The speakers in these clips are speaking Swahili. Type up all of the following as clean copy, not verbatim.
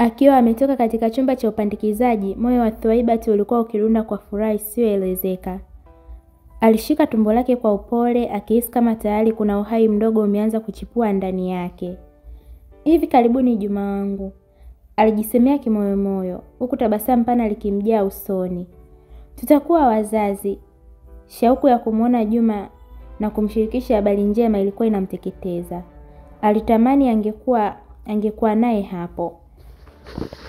Akiwa ametoka katika chumba cha upandikizaji, moyo wa Thwaibat ulikuwa ukidunda kwa furaha isiyoelezeka. Alishika tumbo lake kwa upole, akihisi kama tayari kuna uhai mdogo umeanza kuchipua ndani yake. Hivi karibuni Juma wangu, alijisemea kimoyomoyo, huku tabasamu pana likimjaa usoni. Tutakuwa wazazi. Shauku ya kumuona Juma na kumshirikisha habari njema ilikuwa inamteketeza. Alitamani angekuwa naye hapo.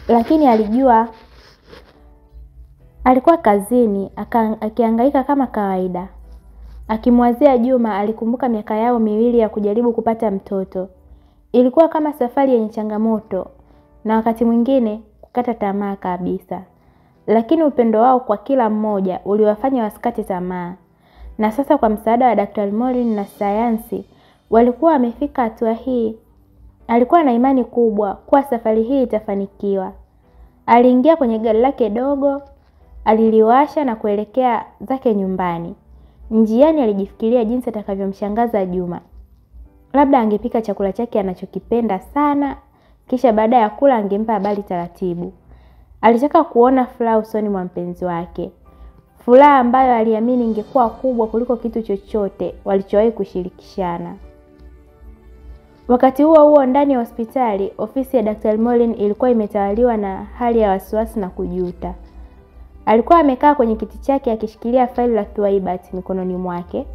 Lakini alijua alikuwa kazini akihangaika kama kawaida. Akimwazia Juma, alikumbuka miaka yao miwili ya kujaribu kupata mtoto. Ilikuwa kama safari yenye changamoto na wakati mwingine kukata tamaa kabisa. Lakini upendo wao kwa kila mmoja uliwafanya wasikate tamaa. Na sasa kwa msaada wa Daktari Morin na sayansi walikuwa wamefika hatua hii. Alikuwa na imani kubwa kuwa safari hii itafanikiwa. Aliingia kwenye gari lake dogo, aliliwasha na kuelekea zake nyumbani. Njiani alijifikiria jinsi atakavyomshangaza Juma. Labda angepika chakula chake anachokipenda sana, kisha baada ya kula angempa habari taratibu. Alitaka kuona furaha usoni mwa mpenzi wake. Furaha ambayo aliamini ingekuwa kubwa kuliko kitu chochote walichowahi kushirikishana. Wakati huo ndani ya hospitali, ofisi ya Daktari Morin ilikuwa imetawaliwa na hali ya wasiwasi na kujuta. Alikuwa amekaa kwenye kiti chake akishikilia faili la Thwaibat mikononi mwake,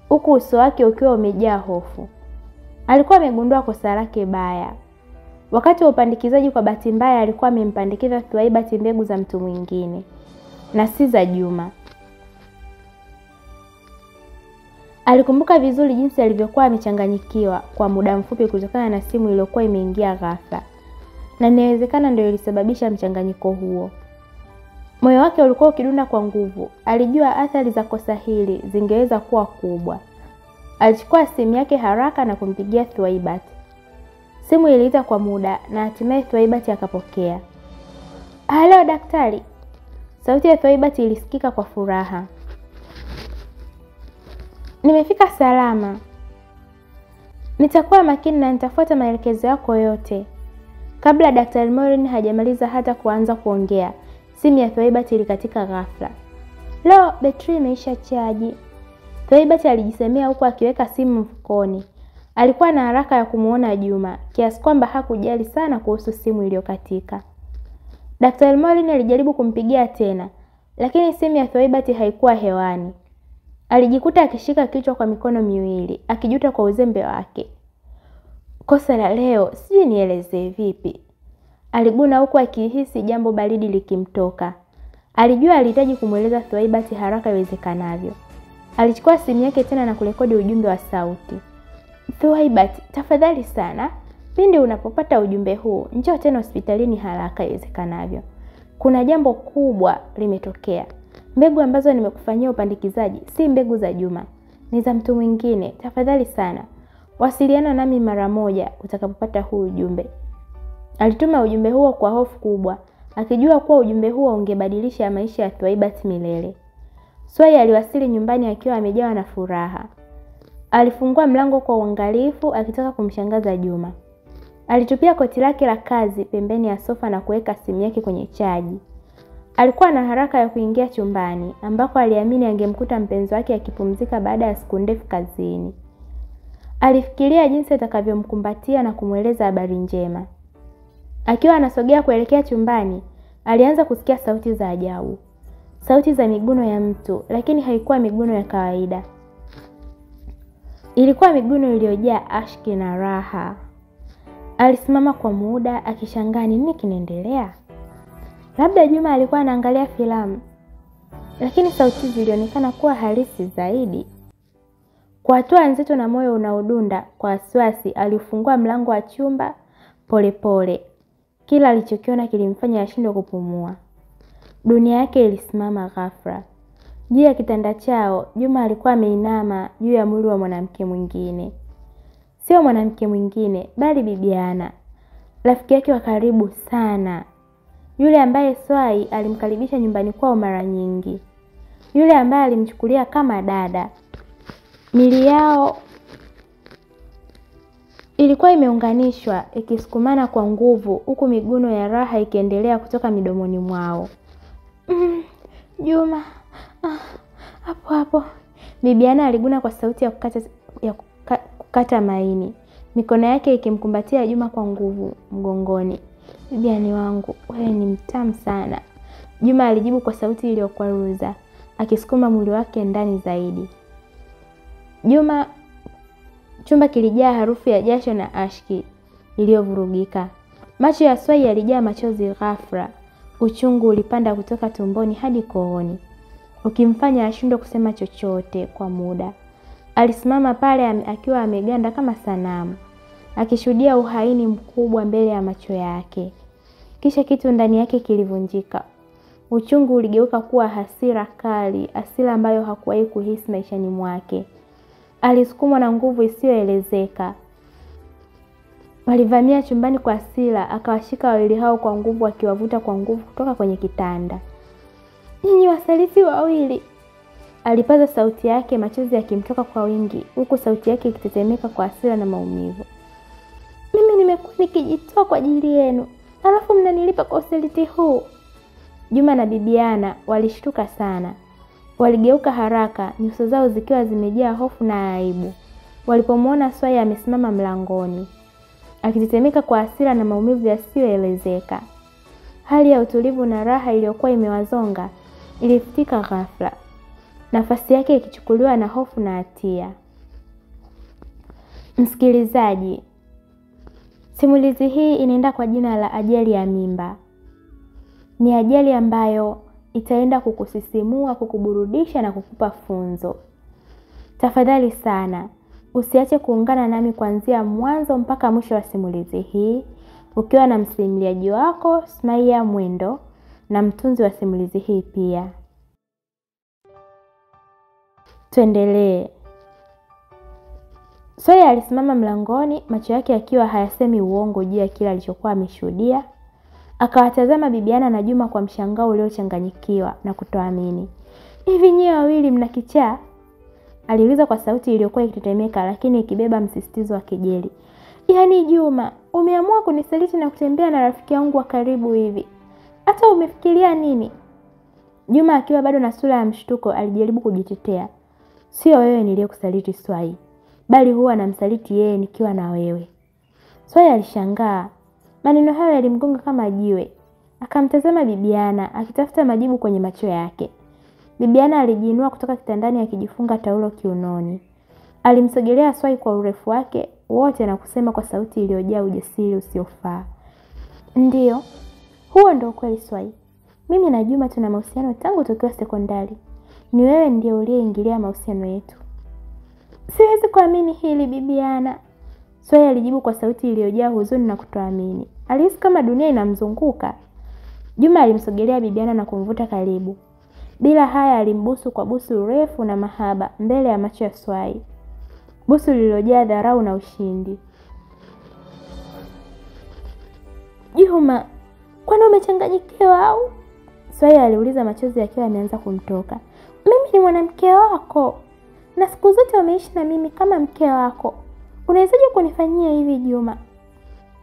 huku uso wake ukiwa umejaa hofu. Alikuwa amegundua kosa lake baya. Wakati wa upandikizaji, kwa bahati mbaya, alikuwa amempandikiza Thwaibat mbegu za mtu mwingine na si za Juma. Alikumbuka vizuri jinsi alivyokuwa amechanganyikiwa kwa muda mfupi kutokana na simu iliyokuwa imeingia ghafla. Na inawezekana ndio ilisababisha mchanganyiko huo. Moyo wake ulikuwa ukidunda kwa nguvu. Alijua athari za kosa hili zingeweza kuwa kubwa. Alichukua simu yake haraka na kumpigia Thwaibat. Simu iliita kwa muda na hatimaye Thwaibat akapokea. "Halo daktari." Sauti ya Thwaibat ilisikika kwa furaha. "Nimefika salama. Nitakuwa makini na nitafuata maelekezo yako yote." Kabla Daktari Morin hajamaliza hata kuanza kuongea, simu ya Thwaibat ilikatika ghafla. "Lo, betri imeisha chaji." Thwaibat alijisemea huku akiweka simu mfukoni. Alikuwa na haraka ya kumuona Juma, kiasi kwamba hakujali sana kuhusu simu iliyokatika. Daktari Morin alijaribu kumpigia tena, lakini simu ya Thwaibat haikuwa hewani. Alijikuta akishika kichwa kwa mikono miwili, akijuta kwa uzembe wake. "Kosa la leo, sijui nielezee vipi." Aliguna huku akihisi jambo baridi likimtoka. Alijua alihitaji kumweleza Thwaibat haraka iwezekanavyo. Alichukua simu yake tena na kurekodi ujumbe wa sauti. "Thwaibat, tafadhali sana, pindi unapopata ujumbe huu, njoo tena hospitalini haraka iwezekanavyo. Kuna jambo kubwa limetokea. Mbegu ambazo nimekufanyia upandikizaji si mbegu za Juma, ni za mtu mwingine. Tafadhali sana, wasiliana nami mara moja utakapopata huu ujumbe." Alituma ujumbe huo kwa hofu kubwa, akijua kuwa ujumbe huo ungebadilisha maisha ya Thwaibat milele. Swai aliwasili nyumbani akiwa amejawa na furaha. Alifungua mlango kwa uangalifu akitaka kumshangaza Juma. Alitupia koti lake la kazi pembeni ya sofa na kuweka simu yake kwenye chaji. Alikuwa na haraka ya kuingia chumbani ambako aliamini angemkuta mpenzi wake akipumzika baada ya siku ndefu kazini. Alifikiria jinsi atakavyomkumbatia na kumweleza habari njema. Akiwa anasogea kuelekea chumbani, alianza kusikia sauti za ajabu. Sauti za miguno ya mtu, lakini haikuwa miguno ya kawaida. Ilikuwa miguno iliyojaa ashki na raha. Alisimama kwa muda akishangaa nini kinaendelea. Labda Juma alikuwa anaangalia filamu, lakini sauti zilionekana kuwa halisi zaidi. Kwa hatua nzito na moyo unaodunda kwa wasiwasi, alifungua mlango wa chumba polepole. Kila alichokiona kilimfanya ashindwe kupumua. Dunia yake ilisimama ghafla. Juu ya kitanda chao, Juma alikuwa ameinama juu ya mwili wa mwanamke mwingine. Sio mwanamke mwingine, bali Bibiana, rafiki yake wa karibu sana. Yule ambaye Swai alimkaribisha nyumbani kwao mara nyingi. Yule ambaye alimchukulia kama dada. Mili yao ilikuwa imeunganishwa ikisukumana kwa nguvu, huku miguno ya raha ikiendelea kutoka midomoni mwao. Juma, hapo hapo. Bibiana aliguna kwa sauti ya kukata maini, mikono yake ikimkumbatia Juma kwa nguvu mgongoni. Bibiani wangu, wewe ni mtamu sana, Juma alijibu kwa sauti iliyokwaruza, akisukuma mwili wake ndani zaidi. Chumba kilijaa harufu ya jasho na ashki iliyovurugika. Macho ya Swai yalijaa machozi ghafla. Uchungu ulipanda kutoka tumboni hadi kooni, ukimfanya ashindwe kusema chochote kwa muda. Alisimama pale akiwa ameganda kama sanamu, akishuhudia uhaini mkubwa mbele ya macho yake. Kisha kitu ndani yake kilivunjika. Uchungu uligeuka kuwa hasira kali, hasira ambayo hakuwahi kuhisi maishani mwake. Alisukumwa na nguvu isiyoelezeka. Alivamia chumbani kwa hasira, akawashika wawili hao kwa nguvu, akiwavuta kwa nguvu kutoka kwenye kitanda. "Nyinyi wasaliti wawili!" Alipaza sauti yake, machozi yakimtoka kwa wingi, huku sauti yake ikitetemeka kwa hasira na maumivu. "Mimi nimekuwa nikijitoa kwa ajili yenu, alafu mnanilipa kwa usaliti huu." Juma na Bibiana walishtuka sana. Waligeuka haraka, nyuso zao zikiwa zimejaa hofu na aibu, walipomwona Swai amesimama mlangoni, akitetemeka kwa hasira na maumivu yasiyoelezeka. Hali ya utulivu na raha iliyokuwa imewazonga ilifutika ghafla, nafasi yake ikichukuliwa na hofu na hatia. Msikilizaji, simulizi hii inaenda kwa jina la Ajali ya Mimba. Ni ajali ambayo itaenda kukusisimua, kukuburudisha na kukupa funzo. Tafadhali sana, usiache kuungana nami kuanzia mwanzo mpaka mwisho wa simulizi hii, ukiwa na msimuliaji wako Smaia Mwendo na mtunzi wa simulizi hii pia. Tuendelee. Swai alisimama mlangoni, macho yake akiwa hayasemi uongo juu ya kile alichokuwa ameshuhudia. Akawatazama Bibiana na Juma kwa mshangao uliochanganyikiwa na kutoamini. "Hivi nyie wawili mna kichaa?" aliuliza kwa sauti iliyokuwa ikitetemeka, lakini ikibeba msisitizo wa kejeli. "Yaani Juma, umeamua kunisaliti na kutembea na rafiki yangu wa karibu hivi? Hata umefikiria nini?" Juma akiwa bado na sura ya mshtuko alijaribu kujitetea. "Sio wewe niliyekusaliti Swai, bali huwa namsaliti yeye nikiwa na wewe." Swai alishangaa. Maneno hayo yalimgonga kama jiwe. Akamtazama Bibiana akitafuta majibu kwenye macho yake. Bibiana alijiinua kutoka kitandani akijifunga taulo kiunoni. Alimsogelea Swai kwa urefu wake wote na kusema kwa sauti iliyojaa ujasiri usiofaa. "Ndiyo, huo ndio kweli Swai. Mimi na Juma tuna mahusiano tangu tukiwa sekondari. Ni wewe ndiye uliyeingilia mahusiano yetu." "Siwezi kuamini hili Bibiana." Swai alijibu kwa sauti iliyojaa huzuni na kutoamini. Alihisi kama dunia inamzunguka. Juma alimsogelea Bibiana na kumvuta karibu. Bila haya alimbusu kwa busu refu na mahaba mbele ya macho ya Swai. Busu lililojaa dharau na ushindi. "Juma, kwani umechanganyikiwa au?" Swai aliuliza, machozi yakiwa yameanza kumtoka. "Mimi ni mwanamke wako, na siku zote umeishi na mimi kama mke wako. Unawezaje kunifanyia hivi Juma?"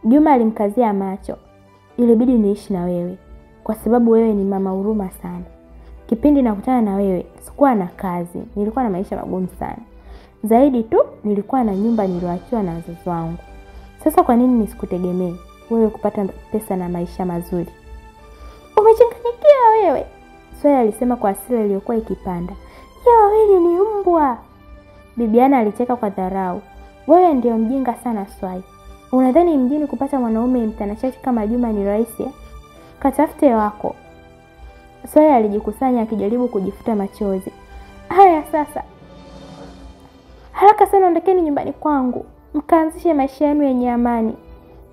Juma alimkazia macho. "Ilibidi niishi na wewe kwa sababu wewe ni mama huruma sana. Kipindi nakutana na wewe sikuwa na kazi, nilikuwa na maisha magumu sana. Zaidi tu nilikuwa na nyumba niliyoachiwa na wazazi wangu. Sasa kwa nini nisikutegemee wewe kupata pesa na maisha mazuri?" "Umechanganyikiwa wewe," Swai alisema kwa hasira iliyokuwa ikipanda. "Ya wawili ni mbwa." Bibiana alicheka kwa dharau. "Wewe ndio mjinga sana Swai. Unadhani mjini kupata mwanaume mtanashati kama Juma ni rahisi? Katafute wako." Swai alijikusanya akijaribu kujifuta machozi. "Haya sasa, haraka sana ondokeni nyumbani kwangu, mkaanzishe maisha yenu yenye amani."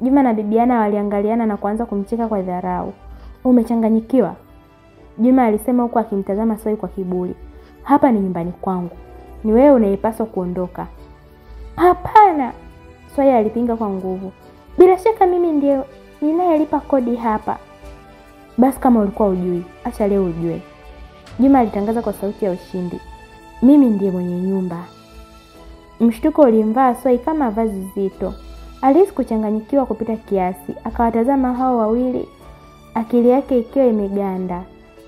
Juma na Bibiana waliangaliana na kuanza kumcheka kwa dharau. "Umechanganyikiwa?" Juma alisema huku akimtazama Swai kwa kiburi. "Hapa ni nyumbani kwangu. Ni wewe unayepaswa kuondoka." "Hapana," Swai alipinga kwa nguvu. "Bila shaka mimi ndio ninayelipa kodi hapa." "Basi kama ulikuwa hujui, acha leo ujue." Juma alitangaza kwa sauti ya ushindi. "Mimi ndiye mwenye nyumba." Mshtuko ulimvaa Swai kama vazi zito. Alihisi kuchanganyikiwa kupita kiasi. Akawatazama hao wawili, akili yake ikiwa imeganda.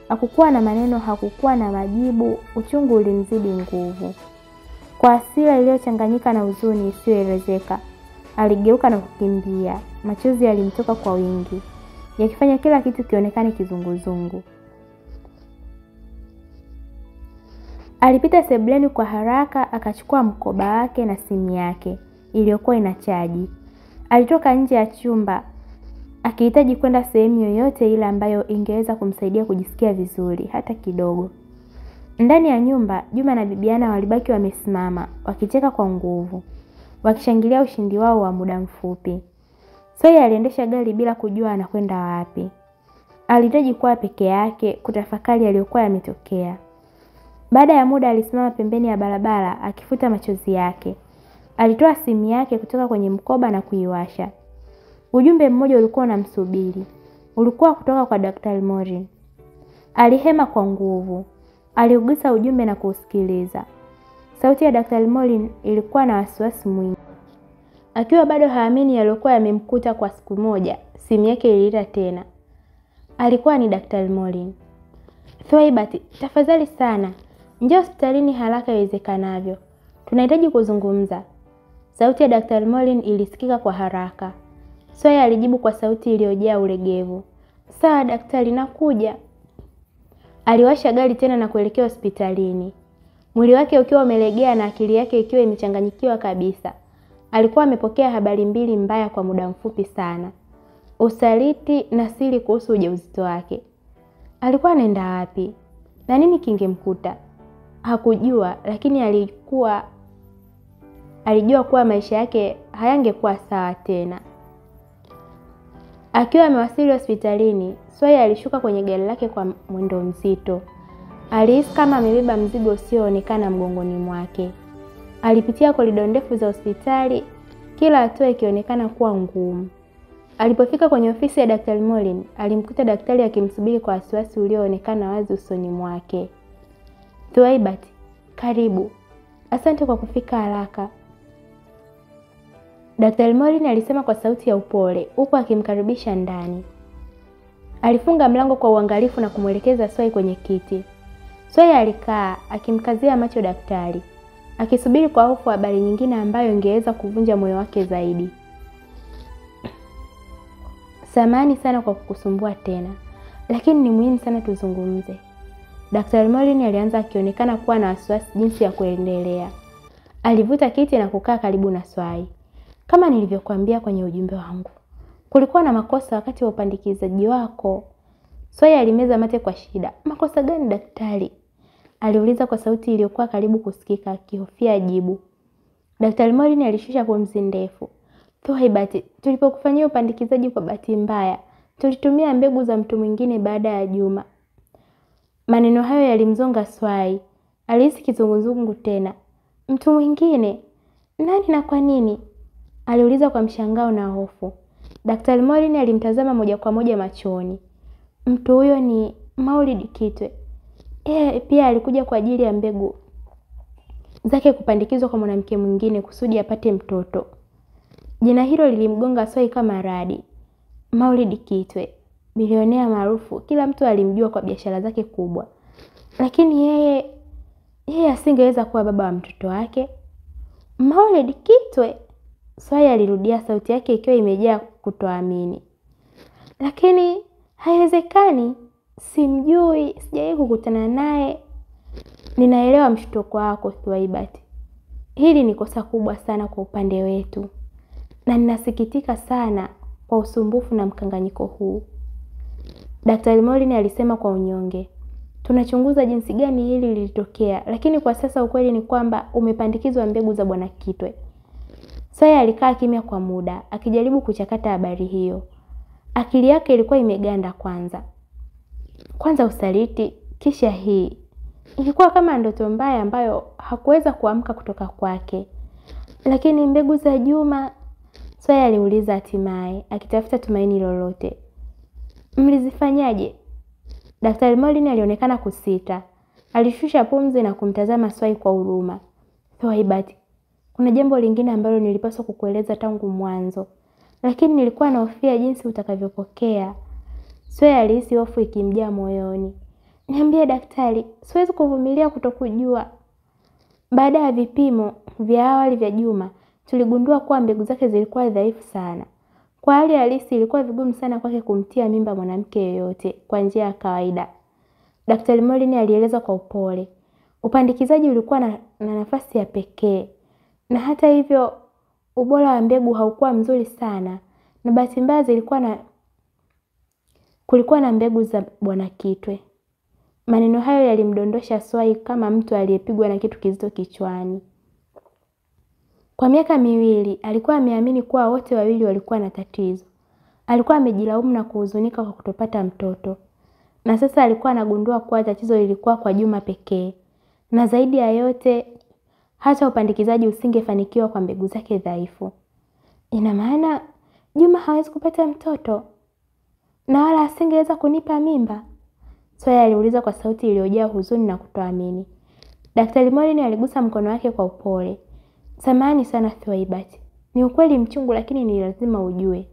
Hakukuwa na maneno, hakukuwa na majibu. Uchungu ulimzidi nguvu. Kwa hasira iliyochanganyika na huzuni isiyoelezeka, aligeuka na kukimbia. Machozi yalimtoka kwa wingi, yakifanya kila kitu kionekane kizunguzungu. Alipita sebuleni kwa haraka, akachukua mkoba wake na simu yake iliyokuwa inachaji. Alitoka nje ya chumba akihitaji kwenda sehemu yoyote ile ambayo ingeweza kumsaidia kujisikia vizuri hata kidogo. Ndani ya nyumba, Juma na Bibiana walibaki wamesimama, wakicheka kwa nguvu, wakishangilia ushindi wao wa muda mfupi. Swai aliendesha gari bila kujua anakwenda wapi. Alihitaji kuwa peke yake kutafakari yaliyokuwa yametokea. Baada ya muda alisimama pembeni ya barabara akifuta machozi yake. Alitoa simu yake kutoka kwenye mkoba na kuiwasha. Ujumbe mmoja ulikuwa unamsubiri. Ulikuwa kutoka kwa Daktari Morin. Alihema kwa nguvu. Aliugusa ujumbe na kuusikiliza. Sauti ya Daktari Morin ilikuwa na wasiwasi mwingi. Akiwa bado haamini yaliyokuwa yamemkuta kwa siku moja, simu yake iliita tena. Alikuwa ni Daktari Morin. "Thwaibati, tafadhali sana, njoo hospitalini haraka iwezekanavyo. Tunahitaji kuzungumza." Sauti ya Daktari Morin ilisikika kwa haraka. Swai alijibu kwa sauti iliyojaa ulegevu. "Sawa daktari, nakuja." Aliwasha gari tena na kuelekea hospitalini. Mwili wake ukiwa umelegea na akili yake ikiwa imechanganyikiwa kabisa. Alikuwa amepokea habari mbili mbaya kwa muda mfupi sana. Usaliti na siri kuhusu ujauzito wake. Alikuwa anaenda wapi? Na nini kingemkuta? Hakujua, lakini alijua kuwa maisha yake hayangekuwa sawa tena. Akiwa amewasili hospitalini, Swai alishuka kwenye gari lake kwa mwendo mzito. Alihisi kama amebeba mzigo usioonekana mgongoni mwake. Alipitia korido ndefu za hospitali, kila hatua ikionekana kuwa ngumu. Alipofika kwenye ofisi ya Daktari Morin, alimkuta daktari akimsubiri kwa wasiwasi ulioonekana wazi usoni mwake. "Thwaibati, karibu. Asante kwa kufika haraka." Daktari Morin alisema kwa sauti ya upole, huku akimkaribisha ndani. Alifunga mlango kwa uangalifu na kumwelekeza Swai kwenye kiti. Swai alikaa, akimkazia macho daktari, akisubiri kwa hofu habari nyingine ambayo ingeweza kuvunja moyo wake zaidi. "Samahani sana kwa kukusumbua tena, lakini ni muhimu sana tuzungumze." Daktari Morin alianza akionekana kuwa na wasiwasi jinsi ya kuendelea. Alivuta kiti na kukaa karibu na Swai. "Kama nilivyokuambia kwenye ujumbe wangu, kulikuwa na makosa wakati wa upandikizaji wako." Swai alimeza mate kwa shida. "Makosa gani daktari?" aliuliza kwa sauti iliyokuwa karibu kusikika, akihofia jibu. Daktari Morin alishusha pumzi ndefu. "Thwaibati, tulipokufanyia upandikizaji kwa bahati mbaya, tulitumia mbegu za mtu mwingine baada ya Juma." Maneno hayo yalimzonga Swai. Alihisi kizunguzungu tena. "Mtu mwingine? Nani na kwa nini?" aliuliza kwa mshangao na hofu. Daktari Morin alimtazama moja kwa moja machoni. "Mtu huyo ni Maulid Kitwe. Pia alikuja kwa ajili ya mbegu zake kupandikizwa kwa mwanamke mwingine kusudi apate mtoto." Jina hilo lilimgonga Swai kama radi. Maulid Kitwe, bilionea maarufu, kila mtu alimjua kwa biashara zake kubwa. Lakini yeye asingeweza kuwa baba wa mtoto wake. "Maulid Kitwe?" Swai alirudia, sauti yake ikiwa imejaa kutoamini. "Lakini haiwezekani, simjui, sijawahi kukutana naye." "Ninaelewa mshtuko wako Thwaibati. Hili ni kosa kubwa sana kwa upande wetu. Na ninasikitika sana kwa usumbufu na mkanganyiko huu." Daktari Morin alisema kwa unyonge. "Tunachunguza jinsi gani hili lilitokea, lakini kwa sasa ukweli ni kwamba umepandikizwa mbegu za Bwana Kitwe." Swai alikaa kimya kwa muda, akijaribu kuchakata habari hiyo. Akili yake ilikuwa imeganda kwanza usaliti, kisha hii. Ilikuwa kama ndoto mbaya ambayo hakuweza kuamka kutoka kwake. "Lakini mbegu za Juma?" Swai aliuliza hatimaye, akitafuta tumaini lolote. "Mlizifanyaje?" Daktari Morin alionekana kusita. Alishusha pumzi na kumtazama Swai kwa huruma. "Thwaibati, kuna jambo lingine ambalo nilipaswa kukueleza tangu mwanzo, lakini nilikuwa nahofia jinsi utakavyopokea. Swea alihisi hofu ikimjaa moyoni. Niambie daktari, siwezi kuvumilia kutokujua. Baada ya vipimo vya awali vya Juma, tuligundua kuwa mbegu zake zilikuwa dhaifu sana. Kwa hali halisi ilikuwa vigumu sana kwake kumtia mimba mwanamke yeyote kwa njia ya kawaida. Daktari Morin alieleza kwa upole. Upandikizaji ulikuwa na nafasi ya pekee. Na hata hivyo ubora wa mbegu haukuwa mzuri sana. Na bahati mbaya kulikuwa na mbegu za Bwana Kitwe. Maneno hayo yalimdondosha Swai kama mtu aliyepigwa na kitu kizito kichwani. Kwa miaka 2 alikuwa ameamini kuwa wote wawili walikuwa na tatizo. Alikuwa amejilaumu na kuhuzunika kwa kutopata mtoto. Na sasa alikuwa anagundua kuwa tatizo lilikuwa kwa Juma pekee. Na zaidi ya yote, hata upandikizaji usingefanikiwa kwa mbegu zake dhaifu. Ina maana Juma hawezi kupata mtoto na wala asingeweza kunipa mimba? Swai aliuliza kwa sauti iliyojaa huzuni na kutoamini. Daktari Morin aligusa mkono wake kwa upole. Samahani sana Thwaibat. Ni ukweli mchungu lakini ni lazima ujue.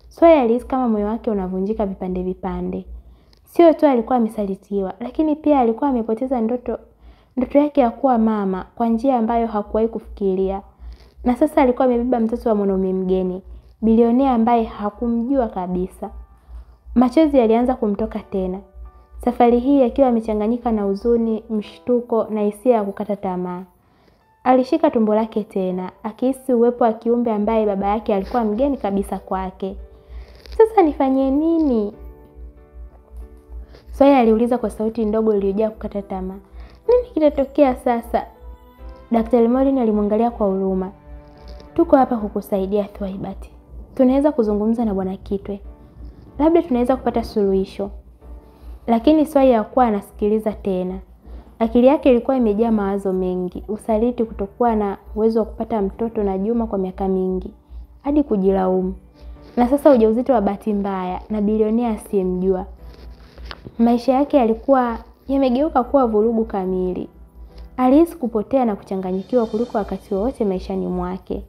Swai alihisi kama moyo wake unavunjika vipande vipande. Sio tu alikuwa amesalitiwa, lakini pia alikuwa amepoteza ndoto yake ya kuwa mama kwa njia ambayo hakuwahi kufikiria. Na sasa alikuwa amebeba mtoto wa mwanaume mgeni, bilionea ambaye hakumjua kabisa. Machozi yalianza kumtoka tena. Safari hii akiwa amechanganyika na huzuni, mshtuko na hisia ya kukata tamaa. Alishika tumbo lake tena, akihisi uwepo wa kiumbe ambaye baba yake alikuwa mgeni kabisa kwake. Sasa nifanye nini? Swai aliuliza kwa sauti ndogo iliyojaa kukata tamaa. Nini kitatokea sasa? Daktari Morin alimwangalia kwa huruma. Tuko hapa kukusaidia Thwaibat. Tunaweza kuzungumza na Bwana Kitwe. Labda tunaweza kupata suluhisho. Lakini Swai hakuwa anasikiliza tena. Akili yake ilikuwa imejaa mawazo mengi, usaliti, kutokuwa na uwezo wa kupata mtoto na Juma kwa miaka mingi, hadi kujilaumu. Na sasa ujauzito wa bahati mbaya na bilionea asiyemjua. Maisha yake yalikuwa yamegeuka kuwa vurugu kamili. Alihisi kupotea na kuchanganyikiwa kuliko wakati wowote maishani mwake.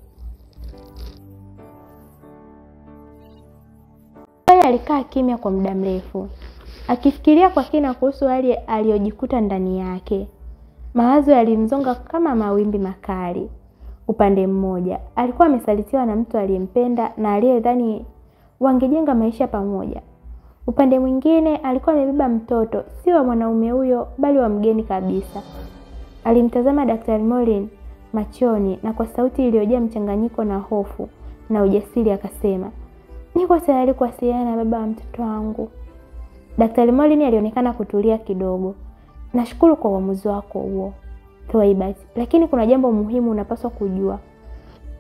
Swai alikaa kimya kwa muda mrefu, akifikiria kwa kina kuhusu hali aliyojikuta ndani yake. Mawazo yalimzonga kama mawimbi makali. Upande mmoja, alikuwa amesalitiwa na mtu aliyempenda na aliyedhani wangejenga maisha pamoja. Upande mwingine, alikuwa amebeba mtoto, si wa mwanaume huyo bali wa mgeni kabisa. Alimtazama Daktari Morin machoni na kwa sauti iliyojaa mchanganyiko na hofu na ujasiri akasema, "Niko tayari kuwasiliana na baba wa mtoto wangu." Daktari Morin alionekana kutulia kidogo. "Nashukuru kwa uamuzi wako huo, Thwaibat, lakini kuna jambo muhimu unapaswa kujua.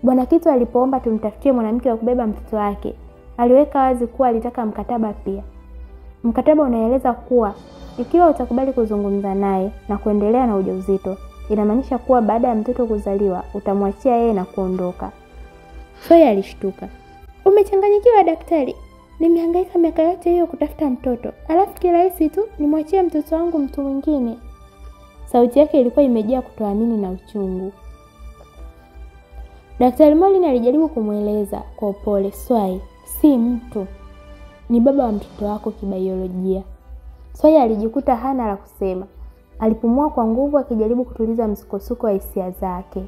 Bwana Kitwe alipoomba tumtafutie mwanamke wa kubeba mtoto wake, aliweka wazi kuwa alitaka mkataba pia. Mkataba unaeleza kuwa ikiwa utakubali kuzungumza naye na kuendelea na ujauzito, inamaanisha kuwa baada ya mtoto kuzaliwa utamwachia yeye na kuondoka." Swai alishtuka. "Umechanganyikiwa daktari? Nimehangaika miaka yote hiyo kutafuta mtoto, alafu kirahisi tu nimwachie mtoto wangu mtu mwingine?" Sauti yake ilikuwa imejaa kutoamini na uchungu. Daktari Morin alijaribu kumweleza kwa upole, "Swai, si mtu. Ni baba wa mtoto wako kibiolojia." Swai alijikuta hana la kusema. Alipumua kwa nguvu akijaribu kutuliza msukosuko wa hisia zake.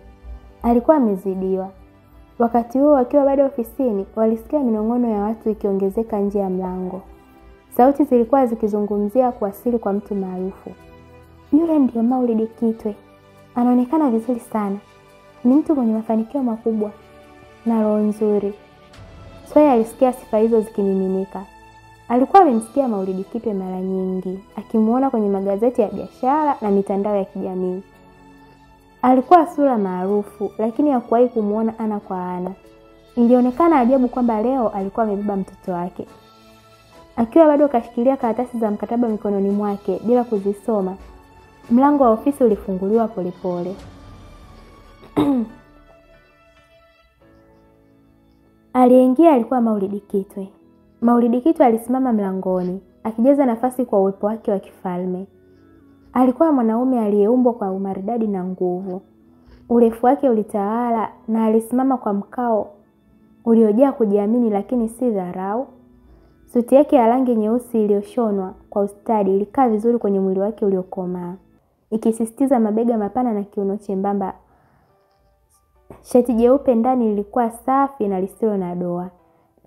Alikuwa amezidiwa. Wakati huo wakiwa bado ofisini, walisikia minong'ono ya watu ikiongezeka nje ya mlango. Sauti zilikuwa zikizungumzia kuwasili kwa mtu maarufu. "Yule ndio Maulid Kitwe. Anaonekana vizuri sana. Ni mtu mwenye mafanikio makubwa na roho nzuri." Swai alisikia sifa hizo zikimiminika. Alikuwa amemsikia Maulid Kitwe mara nyingi, akimuona kwenye magazeti ya biashara na mitandao ya kijamii. Alikuwa sura maarufu, lakini hakuwahi kumuona ana kwa ana. Ilionekana ajabu kwamba leo alikuwa amebeba mtoto wake. Akiwa bado kashikilia karatasi za mkataba mikononi mwake bila kuzisoma, mlango wa ofisi ulifunguliwa polepole. Aliyeingia alikuwa Maulid Kitwe. Maulid Kitwe alisimama mlangoni, akijaza nafasi kwa uwepo wake wa kifalme. Alikuwa mwanaume aliyeumbwa kwa umaridadi na nguvu. Urefu wake ulitawala na alisimama kwa mkao uliojaa kujiamini lakini si dharau. Suti yake ya rangi nyeusi iliyoshonwa kwa ustadi ilikaa vizuri kwenye mwili wake uliokomaa, ikisisitiza mabega mapana na kiuno chembamba. Shati jeupe ndani lilikuwa safi na lisilo na doa,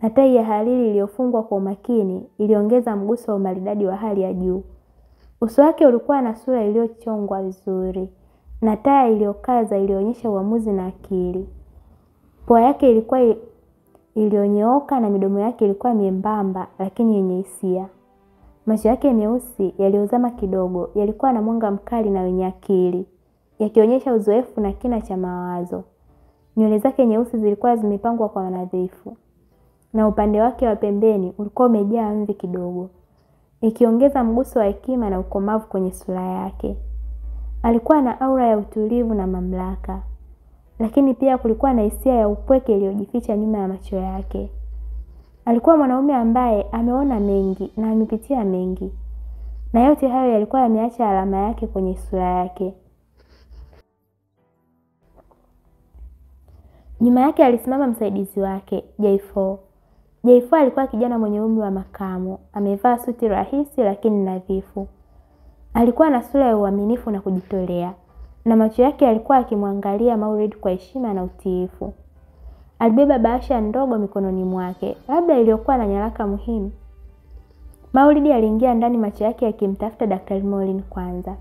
na tai ya hariri iliyofungwa kwa umakini iliongeza mguso wa umaridadi wa hali ya juu. Uso wake ulikuwa na sura iliyochongwa vizuri, na taa iliyokaza ilionyesha uamuzi na akili. Pua yake ilikuwa iliyonyooka na midomo yake ilikuwa miembamba lakini yenye hisia. Macho yake meusi yaliyozama kidogo yalikuwa na mwanga mkali na wenye akili, yakionyesha uzoefu na kina cha mawazo. Nywele zake nyeusi zilikuwa zimepangwa kwa nadhifu, na upande wake wa pembeni ulikuwa umejaa mvi kidogo, ikiongeza mguso wa hekima na ukomavu kwenye sura yake. Alikuwa na aura ya utulivu na mamlaka, lakini pia kulikuwa na hisia ya upweke iliyojificha nyuma ya macho yake. Alikuwa mwanaume ambaye ameona mengi na amepitia mengi, na yote hayo yalikuwa yameacha alama yake kwenye sura yake. Nyuma yake alisimama msaidizi wake, J4. J4 alikuwa kijana mwenye umri wa makamo, amevaa suti rahisi lakini nadhifu. Alikuwa na sura ya uaminifu na kujitolea, na macho yake yalikuwa yakimwangalia Maulid kwa heshima na utiifu. Alibeba bahasha ndogo mikononi mwake, labda iliyokuwa na nyaraka muhimu. Maulid aliingia ndani, macho yake yakimtafuta Daktari Morin kwanza,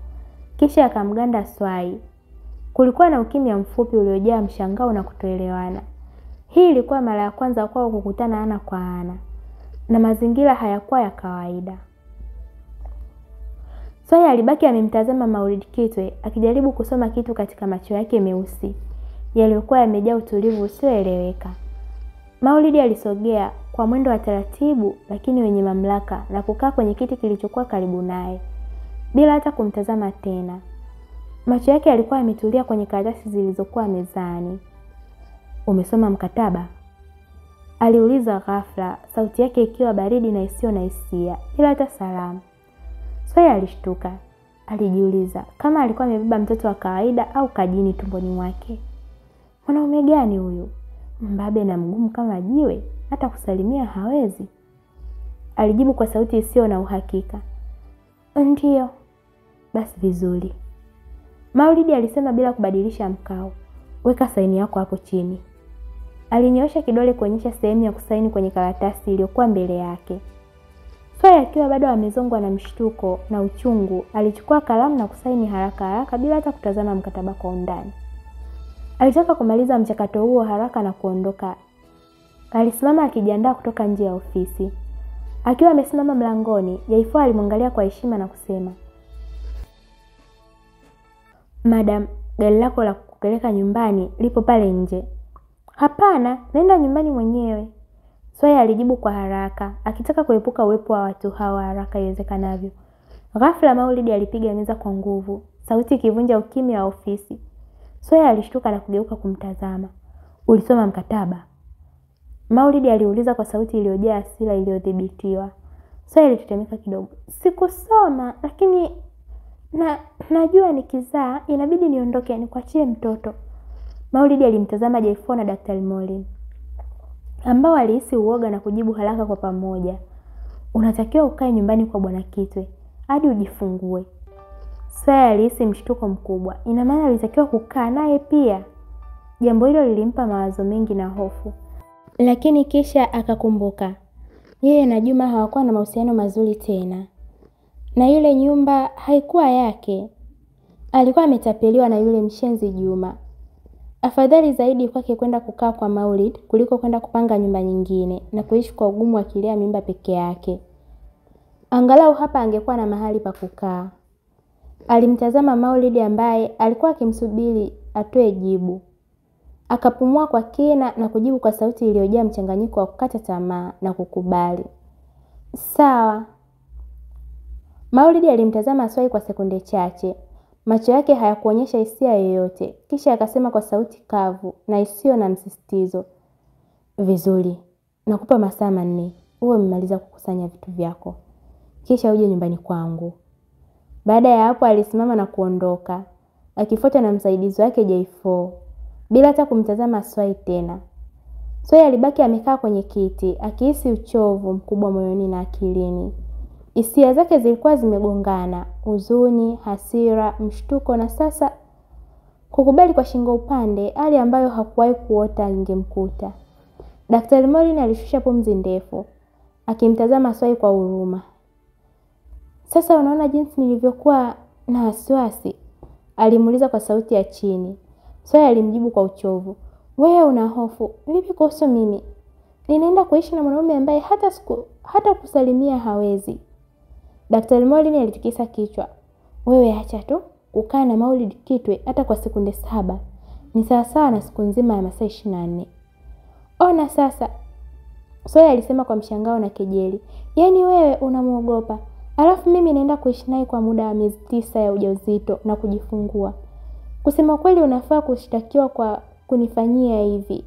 kisha akamganda swai. Kulikuwa na ukimya mfupi uliojaa mshangao na kutoelewana. Hii ilikuwa mara ya kwanza kwao kukutana ana kwa ana, na mazingira hayakuwa ya kawaida. Swai alibaki amemtazama Maulid Kitwe, akijaribu kusoma kitu katika macho yake meusi yaliyokuwa yamejaa utulivu usioeleweka. Maulid alisogea kwa mwendo wa taratibu lakini wenye mamlaka na kukaa kwenye kiti kilichokuwa karibu naye bila hata kumtazama tena. Macho yake yalikuwa yametulia kwenye karatasi zilizokuwa mezani. "Umesoma mkataba?" aliuliza ghafla, sauti yake ikiwa baridi na isiyo na hisia, bila hata salamu. Swai alishtuka. Alijiuliza kama alikuwa amebeba mtoto wa kawaida au kajini tumboni mwake. Mwanaume gani huyu? Mbabe na mgumu kama jiwe, hata kusalimia hawezi. Alijibu kwa sauti isiyo na uhakika. "Ndio." "Basi vizuri." Maulid alisema bila kubadilisha mkao. "Weka saini yako hapo chini." Alinyoosha kidole kuonyesha sehemu ya kusaini kwenye karatasi iliyokuwa mbele yake. Swai akiwa bado amezongwa na mshtuko na uchungu, alichukua kalamu na kusaini haraka haraka bila hata kutazama mkataba kwa undani. Alitaka kumaliza mchakato huo haraka na kuondoka. Alisimama akijiandaa kutoka nje ya ofisi. Akiwa amesimama mlangoni, J4 alimwangalia kwa heshima na kusema, "Madam, gari lako la kupeleka nyumbani lipo pale nje." "Hapana, naenda nyumbani mwenyewe." Swai alijibu kwa haraka, akitaka kuepuka uwepo wa watu hawa haraka iwezekanavyo. Ghafla Maulid alipiga meza kwa nguvu, sauti ikivunja ukimya wa ofisi. Swai alishtuka na kugeuka kumtazama. "Ulisoma mkataba?" Maulid aliuliza kwa sauti iliyojaa hasira iliyodhibitiwa. Swai alitetemeka kidogo. "Sikusoma, lakini najua nikizaa inabidi niondoke nikuachie mtoto." Maulid alimtazama J4 na Daktari Morin, ambao walihisi uoga na kujibu haraka kwa pamoja. "Unatakiwa ukae nyumbani kwa Bwana Kitwe hadi ujifungue." Swai alihisi mshtuko mkubwa. Ina maana alitakiwa kukaa naye pia? Jambo hilo lilimpa mawazo mengi na hofu. Lakini kisha akakumbuka. Yeye na Juma hawakuwa na mahusiano mazuri tena, na ile nyumba haikuwa yake. Alikuwa ametapeliwa na yule mshenzi Juma. Afadhali zaidi kwake kwenda kukaa kwa Maulid kuliko kwenda kupanga nyumba nyingine na kuishi kwa ugumu akilea mimba peke yake. Angalau hapa angekuwa na mahali pa kukaa. Alimtazama Maulid ambaye alikuwa akimsubiri atoe jibu. Akapumua kwa kina na kujibu kwa sauti iliyojaa mchanganyiko wa kukata tamaa na kukubali. "Sawa." Maulid alimtazama Swai kwa sekunde chache. Macho yake hayakuonyesha hisia yoyote. Kisha akasema kwa sauti kavu na isiyo na msisitizo, "Vizuri. Nakupa masaa 4 uwe umemaliza kukusanya vitu vyako. Kisha uje nyumbani kwangu." Baada ya hapo alisimama na kuondoka. akifuatwa na msaidizi wake J4 bila hata kumtazama Swai tena. Swai alibaki amekaa kwenye kiti akihisi uchovu mkubwa moyoni na akilini. Hisia zake zilikuwa zimegongana, huzuni, hasira, mshtuko na sasa kukubali kwa shingo upande, hali ambayo hakuwahi kuota ingemkuta. Daktari Morin alishusha pumzi ndefu, akimtazama Swai kwa huruma. Sasa unaona jinsi nilivyokuwa na wasiwasi? Alimuuliza kwa sauti ya chini. Swai alimjibu kwa uchovu. Wewe una hofu, vipi kuhusu mimi? Ninaenda kuishi na mwanaume ambaye hata kusalimia hawezi. Daktari Morin alitikisa kichwa. Wewe acha tu kukaa na Maulid Kitwe hata kwa sekunde 7. Ni sawasawa na siku nzima ya masaa 24. Ona sasa, Swai alisema kwa mshangao na kejeli. Yaani wewe unamuogopa, alafu mimi naenda kuishi naye kwa muda wa miezi 9 ya ujauzito na kujifungua. Kusema kweli unafaa kushtakiwa kwa kunifanyia hivi.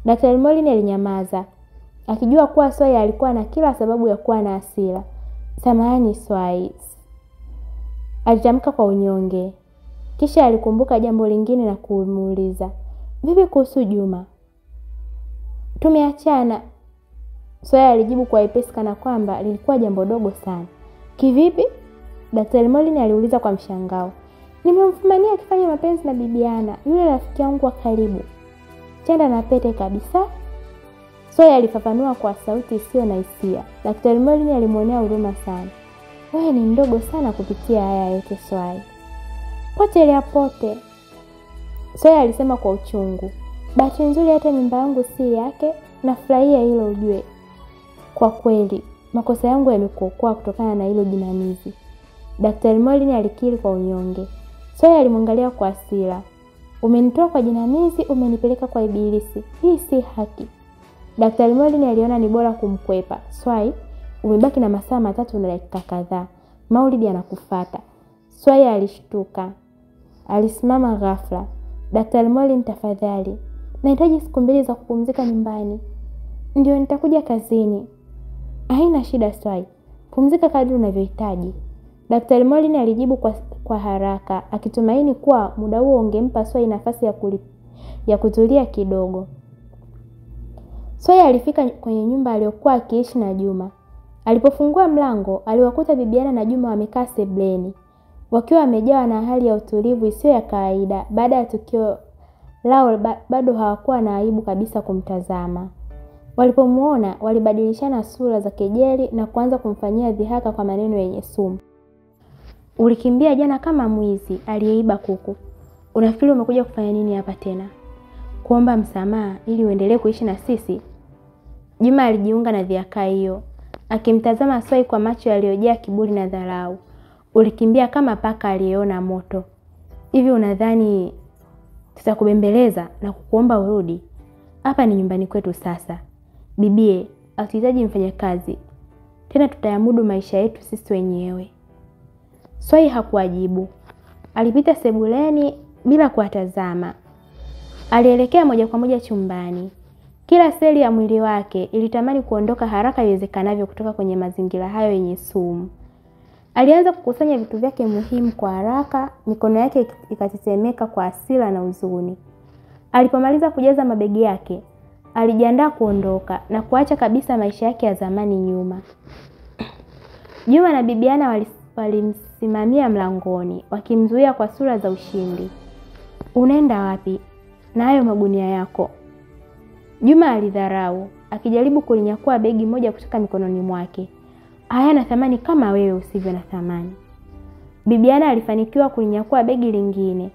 Daktari Morin alinyamaza, akijua kuwa Swai alikuwa na kila sababu ya kuwa na hasira. Samahani Swai, alitamka kwa unyonge. Kisha alikumbuka jambo lingine na kumuuliza, vipi kuhusu Juma? Tumeachana. Swai alijibu kwa wepesi kana kwamba lilikuwa jambo dogo sana. Kivipi? Daktari Morin aliuliza kwa mshangao. Nimemfumania akifanya mapenzi na Bibiana, yule rafiki yangu wa karibu. Chanda na pete kabisa. Swai alifafanua kwa sauti isiyo na hisia. Daktari Morin alimuonea huruma sana. Wewe ni mdogo sana kupitia haya yote Swai. Pote ya pote. Swai alisema kwa uchungu. Bahati nzuri hata mimba yangu si yake, nafurahia hilo ujue. Kwa kweli, makosa yangu yamekuokoa kutokana na hilo jinamizi. Daktari Morin alikiri kwa unyonge. Swai alimwangalia kwa hasira. Umenitoa kwa jinamizi, umenipeleka kwa ibilisi. Hii si haki. Daktari Morin aliona ni bora kumkwepa. Swai, umebaki na masaa 3 na dakika kadhaa. Maulid anakufuata. Swai alishtuka. Alisimama ghafla. Daktari Morin, tafadhali, nahitaji siku 2 za kupumzika nyumbani. Ndio nitakuja kazini. Haina shida Swai. Pumzika kadri unavyohitaji. Daktari Morin alijibu kwa haraka, akitumaini kuwa muda huo ungempa Swai nafasi ya kutulia kidogo. Swai alifika kwenye nyumba aliyokuwa akiishi na Juma. Alipofungua mlango, aliwakuta Bibiana na Juma wamekaa sebleni, wakiwa wamejawa na hali ya utulivu isiyo ya kawaida. Baada ya tukio lao bado hawakuwa na aibu kabisa kumtazama. Walipomuona, walibadilishana sura za kejeli na kuanza kumfanyia dhihaka kwa maneno yenye sumu. Ulikimbia jana kama mwizi aliyeiba kuku. Unafikiri umekuja kufanya nini hapa tena? Kuomba msamaha ili uendelee kuishi na sisi? Juma alijiunga na dhihaka hiyo, akimtazama Swai kwa macho yaliyojaa kiburi na dharau. Ulikimbia kama paka aliyeona moto. Hivi unadhani tutakubembeleza na kukuomba urudi? Hapa ni nyumbani kwetu sasa. Bibie, hatuhitaji mfanyakazi. Tena tutayamudu maisha yetu sisi wenyewe. Swai hakuwajibu. Alipita sebuleni bila kuwatazama. Alielekea moja kwa moja chumbani. Kila seli ya mwili wake ilitamani kuondoka haraka iwezekanavyo kutoka kwenye mazingira hayo yenye sumu. Alianza kukusanya vitu vyake muhimu kwa haraka, mikono yake ikatetemeka kwa hasira na huzuni. Alipomaliza kujaza mabegi yake, alijiandaa kuondoka na kuacha kabisa maisha yake ya zamani nyuma. Juma na Bibiana walimsimamia mlangoni, wakimzuia kwa sura za ushindi. Unaenda wapi na hayo magunia yako? Juma alidharau, akijaribu kulinyakua begi moja kutoka mikononi mwake. Hayana thamani kama wewe usivyo na thamani. Bibiana alifanikiwa kulinyakua begi lingine.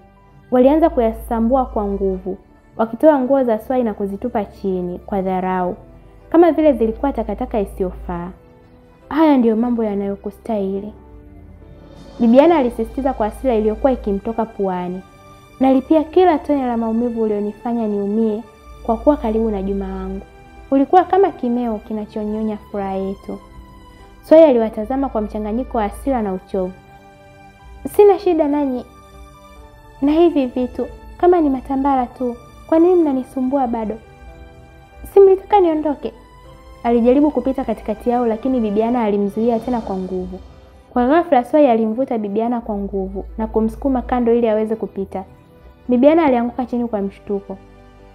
Walianza kuyasambua kwa nguvu, wakitoa nguo za Swai na kuzitupa chini kwa dharau, kama vile zilikuwa takataka isiyofaa. Haya ndiyo mambo yanayokustahili, Bibiana alisisitiza kwa hasira iliyokuwa ikimtoka puani. Nalipia kila tone la maumivu ulionifanya niumie kwa kuwa karibu na Juma wangu. Ulikuwa kama kimeo kinachonyonya furaha yetu. Swai aliwatazama kwa mchanganyiko wa hasira na uchovu. Sina shida nanyi na hivi vitu, kama ni matambara tu. Kwa nini mnanisumbua bado? Si mlitaka niondoke? Alijaribu kupita katikati yao, lakini Bibiana alimzuia tena kwa nguvu. Kwa ghafla Swai alimvuta Bibiana kwa nguvu na kumsukuma kando ili aweze kupita. Bibiana alianguka chini kwa mshtuko.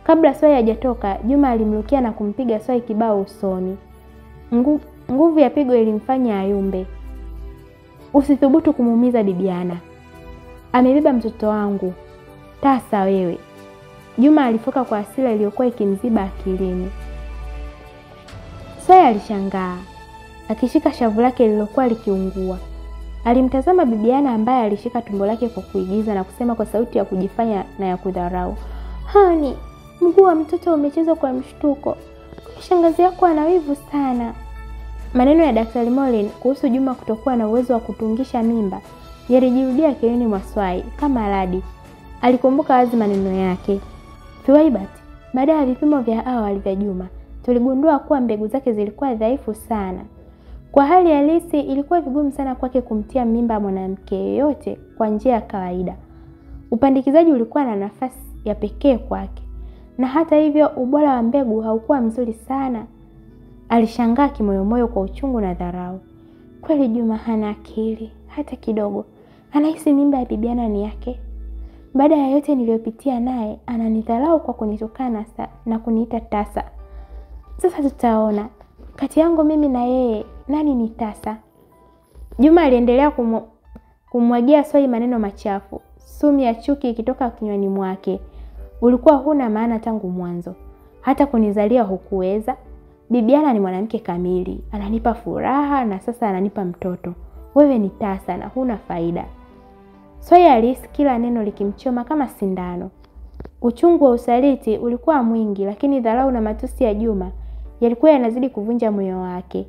Kabla Swai hajatoka, Juma alimrukia na kumpiga Swai kibao usoni. Nguvu ya pigo ilimfanya ayumbe. Usithubutu kumuumiza Bibiana. Amebeba mtoto wangu. Tasa wewe. Juma alifoka kwa hasira iliyokuwa ikimziba akilini. Swai alishangaa, akishika shavu lake lililokuwa likiungua. Alimtazama Bibiana ambaye alishika tumbo lake kwa kuigiza na kusema kwa sauti ya kujifanya na ya kudharau. Hani, mguu wa mtoto umechezwa kwa mshtuko. Shangazi yako ana wivu sana. Maneno ya Daktari Morin kuhusu Juma kutokuwa na uwezo wa kutungisha mimba yalijirudia akilini mwa Swai kama radi. Alikumbuka wazi maneno yake. Thuwaibat, baada ya vipimo vya awali vya Juma, tuligundua kuwa mbegu zake zilikuwa dhaifu sana. Kwa hali halisi ilikuwa vigumu sana kwake kumtia mimba mwanamke yeyote kwa njia ya kawaida. Upandikizaji ulikuwa na nafasi ya pekee kwake. Na hata hivyo ubora wa mbegu haukuwa mzuri sana. Alishangaa kimoyomoyo kwa uchungu na dharau. Kweli Juma hana akili hata kidogo. Anahisi mimba ya Bibiana ni yake. Baada ya yote niliyopitia naye, ananidharau kwa kunitukana na kuniita tasa. Sasa tutaona kati yangu mimi na yeye nani ni tasa. Juma aliendelea kumwagia Swai maneno machafu, sumu ya chuki ikitoka kinywani mwake. Ulikuwa huna maana tangu mwanzo. Hata kunizalia hukuweza. Bibiana ni mwanamke kamili, ananipa furaha na sasa ananipa mtoto. Wewe ni tasa na huna faida. Swai alihisi kila neno likimchoma kama sindano. Uchungu wa usaliti ulikuwa mwingi, lakini dharau na matusi ya Juma yalikuwa yanazidi kuvunja moyo wake.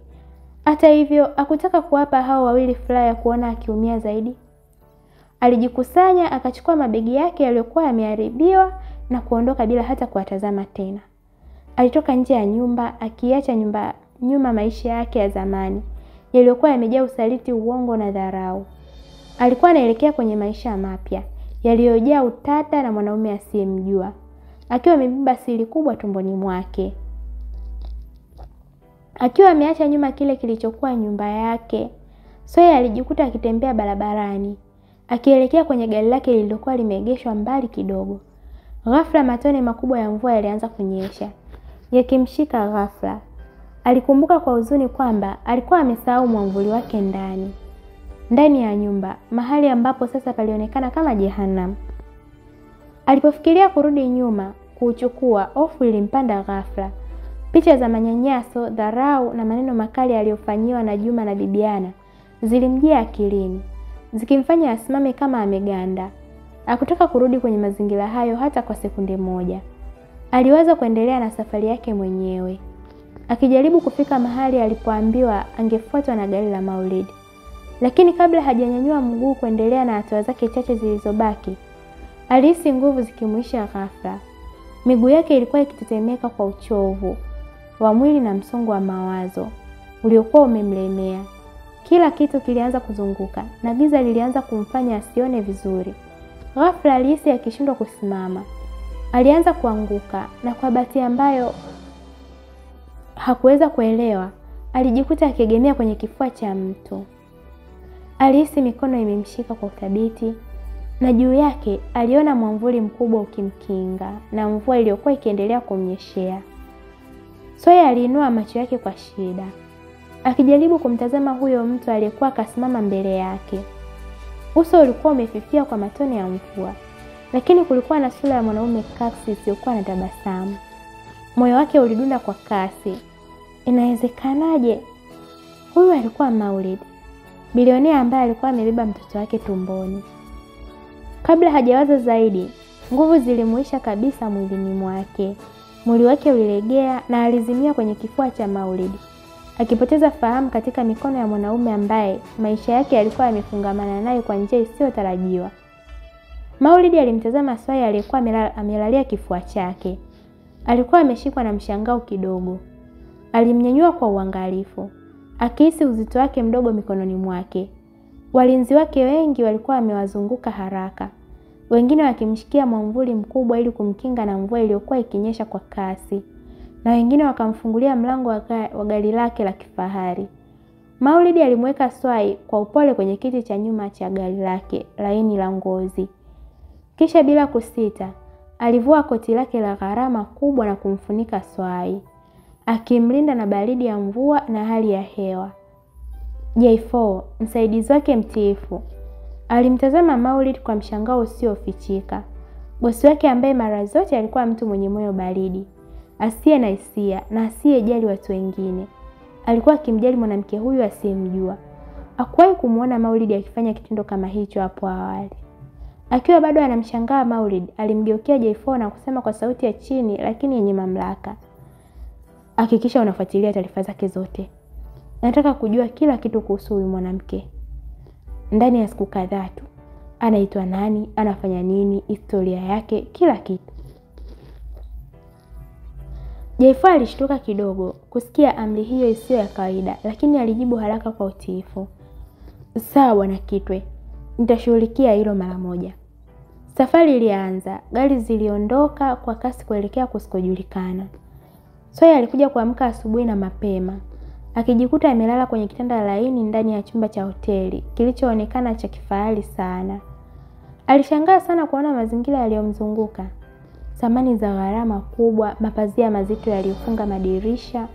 Hata hivyo, hakutaka kuwapa hao wawili furaha ya kuona akiumia zaidi. Alijikusanya, akachukua mabegi yake yaliyokuwa yameharibiwa na kuondoka bila hata kuwatazama tena. Alitoka nje ya nyumba, akiacha nyuma maisha yake ya zamani yaliyokuwa yamejaa usaliti, uongo na dharau. Alikuwa anaelekea kwenye maisha mapya yaliyojaa utata na mwanaume asiyemjua, akiwa amebeba siri kubwa tumboni mwake. Akiwa ameacha nyuma kile kilichokuwa nyumba yake, Swai alijikuta akitembea barabarani, akielekea kwenye gari lake lililokuwa limeegeshwa mbali kidogo. Ghafla matone makubwa ya mvua yalianza kunyesha, yakimshika ghafla. Alikumbuka kwa huzuni kwamba alikuwa amesahau mwamvuli wake ndani ya nyumba, mahali ambapo sasa palionekana kama jehanamu. Alipofikiria kurudi nyuma kuuchukua, hofu ilimpanda ghafla. Picha za manyanyaso, dharau na maneno makali aliyofanyiwa na Juma na Bibiana zilimjia akilini, zikimfanya asimame kama ameganda. Hakutaka kurudi kwenye mazingira hayo hata kwa sekunde moja. Aliwaza kuendelea na safari yake mwenyewe, akijaribu kufika mahali alipoambiwa angefuatwa na gari la Maulid. Lakini kabla hajanyanyua mguu kuendelea na hatua zake chache zilizobaki, alihisi nguvu zikimuisha ghafla. Miguu yake ilikuwa ikitetemeka kwa uchovu wa mwili na msongo wa mawazo uliokuwa umemlemea. Kila kitu kilianza kuzunguka na giza lilianza kumfanya asione vizuri. Ghafla alihisi akishindwa kusimama. Alianza kuanguka na kwa bahati ambayo hakuweza kuelewa, alijikuta akiegemea kwenye kifua cha mtu. Alihisi mikono imemshika kwa uthabiti na juu yake aliona mwamvuli mkubwa ukimkinga na mvua iliyokuwa ikiendelea kumnyeshea. Swai aliinua macho yake kwa shida, akijaribu kumtazama huyo mtu aliyekuwa kasimama mbele yake. Uso ulikuwa umefifia kwa matone ya mvua, lakini kulikuwa na sura ya mwanaume kasi isiyokuwa na tabasamu. Moyo wake ulidunda kwa kasi. Inawezekanaje? Huyu alikuwa Maulid, bilionea ambaye alikuwa amebeba mtoto wake tumboni. Kabla hajawaza zaidi, nguvu zilimuisha kabisa mwilini mwake. Mwili wake ulilegea na alizimia kwenye kifua cha Maulid, akipoteza fahamu katika mikono ya mwanaume ambaye maisha yake yalikuwa yamefungamana naye kwa njia isiyotarajiwa. Maulid alimtazama Swai aliyekuwa amelalia kifua chake. Alikuwa ameshikwa na mshangao kidogo. Alimnyanyua kwa uangalifu, akihisi uzito wake mdogo mikononi mwake. Walinzi wake wengi walikuwa wamewazunguka haraka, wengine wakimshikia mwamvuli mkubwa ili kumkinga na mvua iliyokuwa ikinyesha kwa kasi, na wengine wakamfungulia mlango wa gari lake la kifahari. Maulid alimweka Swai kwa upole kwenye kiti cha nyuma cha gari lake laini la ngozi. Kisha bila kusita, alivua koti lake la gharama kubwa na kumfunika Swai, akimlinda na baridi ya mvua na hali ya hewa. J4, msaidizi wake mtiifu, alimtazama Maulid kwa mshangao usiofichika. Bosi wake ambaye mara zote alikuwa mtu mwenye moyo baridi, asiye na hisia na asiyejali watu wengine, alikuwa akimjali mwanamke huyu asiyemjua. Hakuwahi kumuona Maulid akifanya kitendo kama hicho hapo awali. Akiwa bado anamshangaa Maulid, alimgeukia J4 na kusema kwa sauti ya chini lakini yenye mamlaka, "Hakikisha unafuatilia taarifa zake zote. Nataka kujua kila kitu kuhusu huyu mwanamke. Ndani ya siku kadhaa tu. Anaitwa nani, anafanya nini, historia yake, kila kitu." J4 alishtuka kidogo kusikia amri hiyo isiyo ya kawaida, lakini alijibu haraka kwa utiifu, "Sawa Bwana Kitwe, nitashughulikia hilo mara moja." Safari ilianza. Gari ziliondoka kwa kasi kuelekea kusikojulikana. Swai alikuja kuamka asubuhi na mapema, akijikuta amelala kwenye kitanda laini ndani ya chumba cha hoteli kilichoonekana cha kifahari sana. Alishangaa sana kuona mazingira yaliyomzunguka. Samani za gharama kubwa, mapazia mazito yaliyofunga madirisha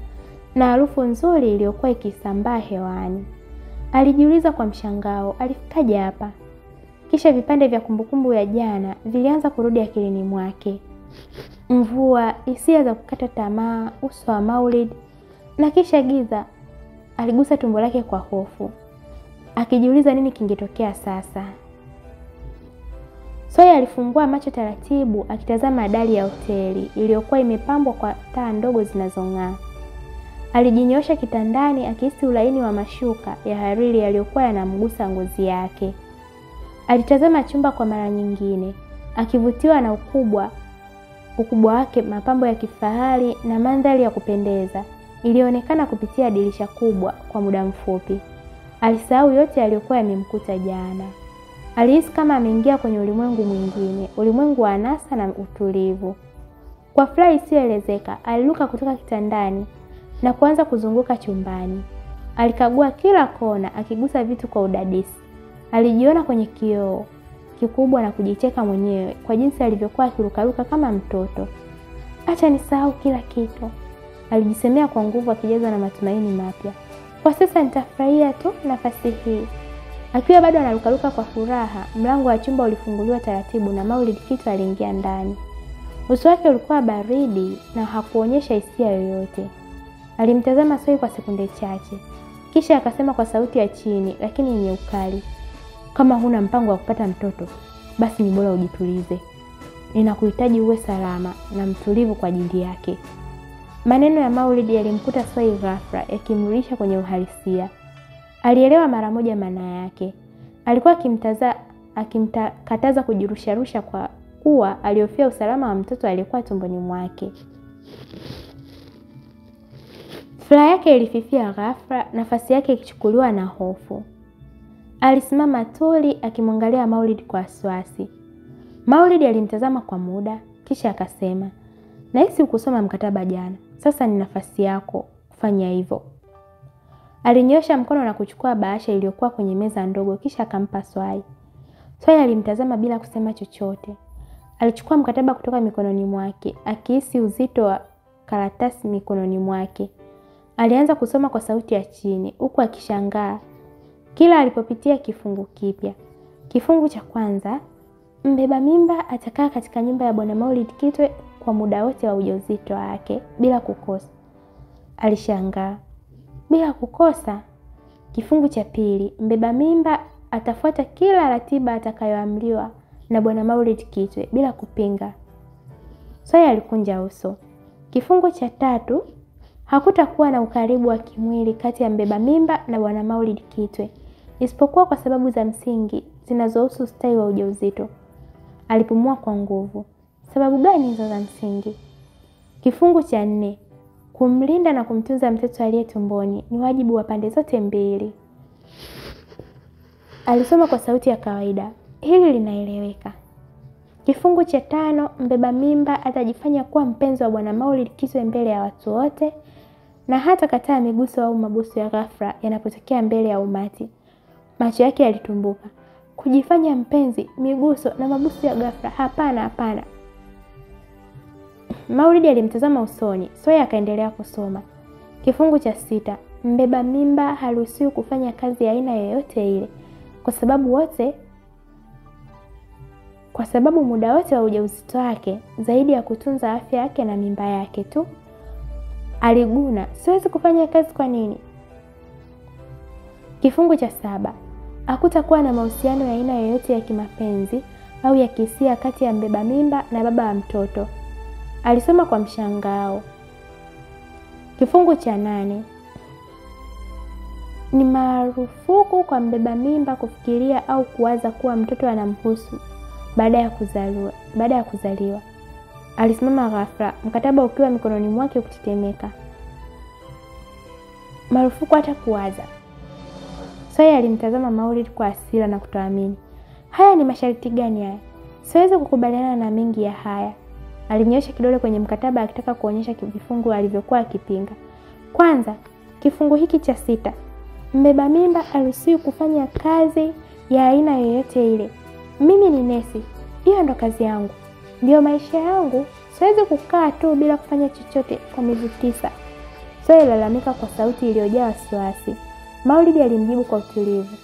na harufu nzuri iliyokuwa ikisambaa hewani. Alijiuliza kwa mshangao, alifikaje hapa? Kisha vipande vya kumbukumbu ya jana vilianza kurudi akilini mwake. Mvua, hisia za kukata tamaa, uso wa Maulid, na kisha giza. Aligusa tumbo lake kwa hofu, akijiuliza nini kingetokea sasa. Swai alifungua macho taratibu akitazama dari ya hoteli iliyokuwa imepambwa kwa taa ndogo zinazong'aa. Alijinyoosha kitandani akihisi ulaini wa mashuka ya hariri yaliyokuwa yanamgusa ngozi yake. Alitazama chumba kwa mara nyingine, akivutiwa na ukubwa wake, mapambo ya kifahari na mandhari ya kupendeza ilionekana kupitia dirisha kubwa. Kwa muda mfupi alisahau yote yaliyokuwa yamemkuta jana. Alihisi kama ameingia kwenye ulimwengu mwingine, ulimwengu wa anasa na utulivu. Kwa furaha isiyoelezeka, aliruka kutoka kitandani na kuanza kuzunguka chumbani. Alikagua kila kona, akigusa vitu kwa udadisi. Alijiona kwenye kioo kikubwa na kujicheka mwenyewe kwa jinsi alivyokuwa akirukaruka kama mtoto. "Acha nisahau kila kitu," alijisemea kwa nguvu, akijaza na matumaini mapya. "Kwa sasa nitafurahia tu nafasi hii." Akiwa bado anarukaruka kwa furaha, mlango wa chumba ulifunguliwa taratibu na Maulid Kitwe aliingia ndani. Uso wake ulikuwa baridi na hakuonyesha hisia yoyote. Alimtazama Swai kwa sekunde chache, kisha akasema kwa sauti ya chini lakini yenye ukali, "Kama huna mpango wa kupata mtoto, basi ni bora ujitulize. Ninakuhitaji uwe salama na mtulivu kwa ajili yake." Maneno ya Maulid yalimkuta Swai ghafla, yakimrudisha kwenye uhalisia. Alielewa mara moja maana yake. Alikuwa akimkataza kujirusharusha kwa kuwa alihofia usalama wa mtoto aliyekuwa tumboni mwake. Furaha yake ilififia ghafla, nafasi yake ikichukuliwa na hofu. Alisimama tuli akimwangalia Maulid kwa wasiwasi. Maulid alimtazama kwa muda, kisha akasema, "Nahisi ukusoma mkataba jana. Sasa ni nafasi yako kufanya hivyo." Alinyosha mkono na kuchukua bahasha iliyokuwa kwenye meza ndogo, kisha akampa Swai. Swai alimtazama bila kusema chochote. Alichukua mkataba kutoka mikononi mwake, akihisi uzito wa karatasi mikononi mwake. Alianza kusoma kwa sauti ya chini, huku akishangaa kila alipopitia kifungu kipya. Kifungu cha kwanza, mbeba mimba atakaa katika nyumba ya Bwana Maulid Kitwe kwa muda wote wa ujauzito wake bila kukosa. Alishangaa, bila kukosa? Kifungu cha pili, mbeba mimba atafuata kila ratiba atakayoamriwa na Bwana Maulid Kitwe bila kupinga. Swai alikunja uso. Kifungu cha tatu, hakutakuwa na ukaribu wa kimwili kati ya mbeba mimba na Bwana Maulid Kitwe, isipokuwa kwa sababu za msingi zinazohusu ustawi wa ujauzito. Alipumua kwa nguvu. Sababu gani hizo za msingi? Kifungu cha 4, kumlinda na kumtunza mtoto aliye tumboni ni wajibu wa pande zote mbili. Alisoma kwa sauti ya kawaida. Hili linaeleweka. Kifungu cha 5, mbeba mimba atajifanya kuwa mpenzi wa Bwana Maulid Kitwe mbele ya watu wote na hata kataa miguso au mabusu ya ghafla yanapotokea mbele ya umati. Macho yake yalitumbuka. Kujifanya mpenzi, miguso na mabusu ya ghafla, hapana hapana. Maulidi alimtazama usoni. Sawyer akaendelea kusoma. Kifungu cha 6. Mbeba mimba haruhusiwi kufanya kazi ya aina yoyote ile kwa sababu muda wote wa ujauzito wake zaidi ya kutunza afya yake na mimba yake tu. Aliguna, siwezi kufanya kazi kwa nini? Kifungu cha 7. Hakutakuwa na mahusiano ya aina yoyote ya kimapenzi au ya kihisia kati ya mbeba mimba na baba wa mtoto. Alisoma kwa mshangao. Kifungu cha 8. Ni marufuku kwa mbeba mimba kufikiria au kuwaza kuwa mtoto anamhusu baada ya kuzaliwa. Alisimama ghafla, mkataba ukiwa mikononi mwake ukitetemeka. Marufuku hata kuwaza. Sawyer alimtazama Maulid kwa hasira na kutoamini. Haya ni masharti gani haya? Siwezi kukubaliana na mengi ya haya. Alinyosha kidole kwenye mkataba akitaka kuonyesha kifungu alivyokuwa akipinga. Kwanza, kifungu hiki cha 6. Mbeba mimba haruhusiwi kufanya kazi ya aina yoyote ile. Mimi ni nesi. Hiyo ndo kazi yangu. Ndio maisha yangu. Siwezi kukaa tu bila kufanya chochote kwa miezi 9. Sawyer alilalamika kwa sauti iliyojaa wasiwasi. Maulid alimjibu kwa utulivu.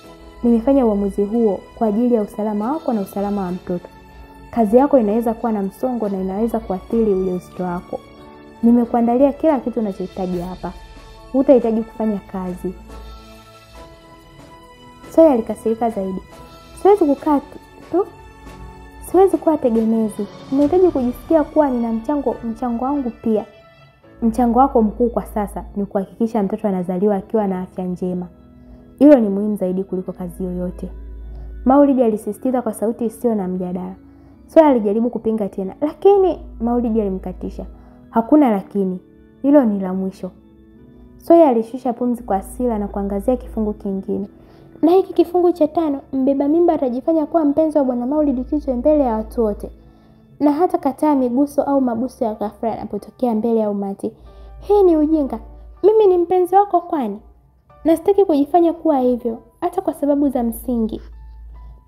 Nimefanya uamuzi huo kwa ajili ya usalama wako na usalama wa mtoto. Kazi yako inaweza kuwa na msongo na inaweza kuathiri ujauzito wako. Nimekuandalia kila kitu unachohitaji hapa. Hutahitaji kufanya kazi. Sawyer alikasirika zaidi. Siwezi kukaa tu. Siwezi kuwa tegemezi. Ninahitaji kujisikia kuwa nina mchango wangu pia. Mchango wako mkuu kwa sasa ni kuhakikisha mtoto anazaliwa akiwa na afya njema. Hilo ni muhimu zaidi kuliko kazi yoyote. Maulid alisisitiza kwa sauti isiyo na mjadala. Sawyer alijaribu kupinga tena, lakini Maulid alimkatisha. Hakuna lakini. Hilo ni la mwisho. Sawyer alishusha pumzi kwa hasira na kuangazia kifungu kingine. Na hiki kifungu cha 5, mbeba mimba atajifanya kuwa mpenzi wa bwana Maulid kichwa mbele ya watu wote. Na hata kataa miguso au mabusu ya ghafla yanapotokea mbele ya umati. Hii ni ujinga. Mimi ni mpenzi wako kwani? Na sitaki kujifanya kuwa hivyo, hata kwa sababu za msingi.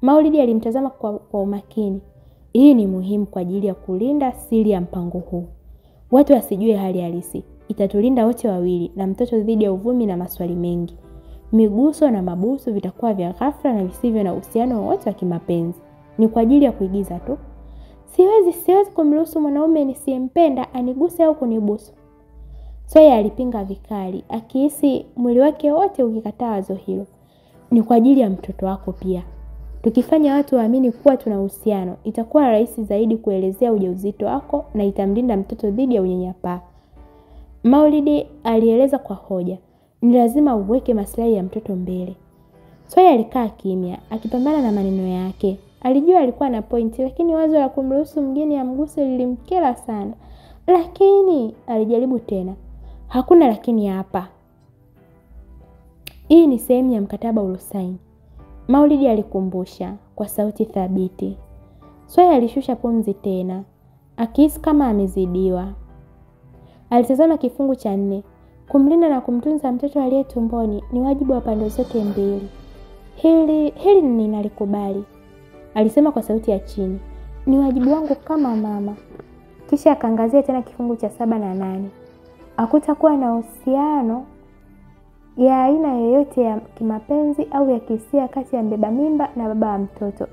Maulid alimtazama kwa umakini. Hii ni muhimu kwa ajili ya kulinda siri ya mpango huu. Watu wasijue hali halisi. Itatulinda wote wawili na mtoto dhidi ya uvumi na maswali mengi. Miguso na mabusu vitakuwa vya ghafla na visivyo na uhusiano wowote wa kimapenzi. Ni kwa ajili ya kuigiza tu. Siwezi kumruhusu mwanaume nisiyempenda aniguse au kunibusu. Sawyer alipinga vikali, akihisi mwili wake wote ukikataa wazo hilo. Ni kwa ajili ya mtoto wako pia. Tukifanya watu waamini kuwa tuna uhusiano, itakuwa rahisi zaidi kuelezea ujauzito wako na itamlinda mtoto dhidi ya unyanyapaa. Maulid alieleza kwa hoja. Ni lazima uweke maslahi ya mtoto mbele. Sawyer alikaa kimya, akipambana na maneno yake. Alijua alikuwa na pointi, lakini wazo la kumruhusu mgeni amguse lilimkera sana. Lakini alijaribu tena. Hakuna lakini hapa. Hii ni sehemu ya mkataba uliosaini. Maulid alikumbusha kwa sauti thabiti. Sawyer alishusha pumzi tena, akihisi kama amezidiwa. Alitazama kifungu cha 4. Kumlinda na kumtunza mtoto aliye tumboni ni wajibu wa pande zote mbili. Hili ninalikubali. Alisema kwa sauti ya chini. Ni wajibu wangu kama mama. Kisha akaangazia tena kifungu cha 7 na 8. Hakutakuwa na uhusiano ya aina yoyote ya kimapenzi au ya kihisia kati ya mbeba mimba na baba wa mtoto.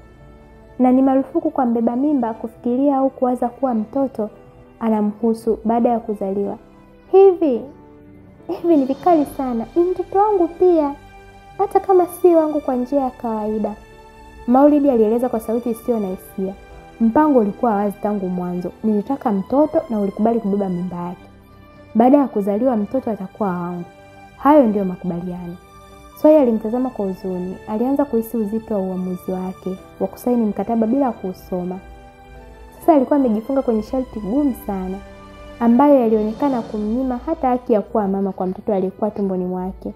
Na ni marufuku kwa mbeba mimba kufikiria au kuwaza kuwa mtoto anamhusu baada ya kuzaliwa. Hivi ni vikali sana. Ni mtoto wangu pia, hata kama si wangu kwa njia ya kawaida. Maulid alieleza kwa sauti isiyo na hisia. Mpango ulikuwa wazi tangu mwanzo. Nilitaka mtoto na ulikubali kubeba mimba yake. Baada ya kuzaliwa mtoto atakuwa wangu. Hayo ndio makubaliano. Sawyer alimtazama kwa huzuni. Alianza kuhisi uzito wa uamuzi wake wa kusaini mkataba bila kuusoma. Sasa alikuwa amejifunga kwenye sharti gumu sana, ambayo yalionekana kumnyima hata haki ya kuwa mama kwa mtoto aliyekuwa tumboni mwake.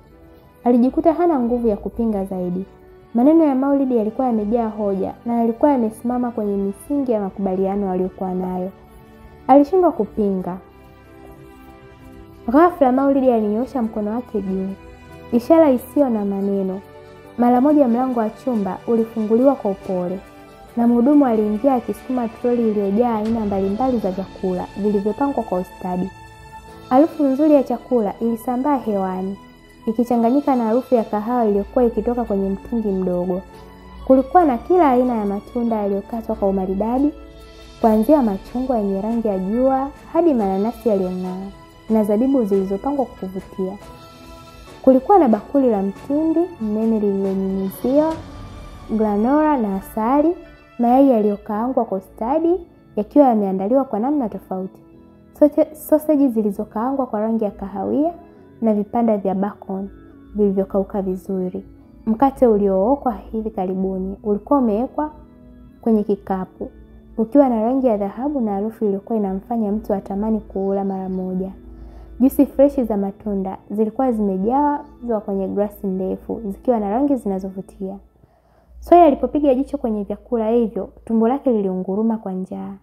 Alijikuta hana nguvu ya kupinga zaidi. Maneno ya Maulid yalikuwa yamejaa hoja na yalikuwa yamesimama kwenye misingi ya makubaliano aliyokuwa nayo. Alishindwa kupinga. Ghafla Maulid alinyosha mkono wake juu, ishara isiyo na maneno. Mara moja mlango wa chumba ulifunguliwa kwa upole, na mhudumu aliingia akisukuma troli iliyojaa aina mbalimbali za vyakula vilivyopangwa kwa ustadi. Harufu nzuri ya chakula ilisambaa hewani, ikichanganyika na harufu ya kahawa iliyokuwa ikitoka kwenye mtungi mdogo. Kulikuwa na kila aina ya matunda yaliyokatwa kwa umaridadi, kuanzia machungwa yenye rangi ya jua hadi mananasi yaliyong'aa na zabibu zilizopangwa kwa kuvutia. Kulikuwa na bakuli la mtindi mnene lililonyunyiziwa granola na asali, mayai yaliyokaangwa kwa ustadi yakiwa yameandaliwa kwa namna tofauti, sausage zilizokaangwa kwa rangi ya kahawia na vipande vya bacon vilivyokauka vizuri. Mkate uliookwa hivi karibuni ulikuwa umewekwa kwenye kikapu, ukiwa na rangi ya dhahabu na harufu iliyokuwa inamfanya mtu atamani kuula mara moja. Juisi freshi za matunda zilikuwa zimejazwa kwenye glasi ndefu, zikiwa na rangi zinazovutia. Soya alipopiga jicho kwenye vyakula hivyo, tumbo lake liliunguruma kwa njaa.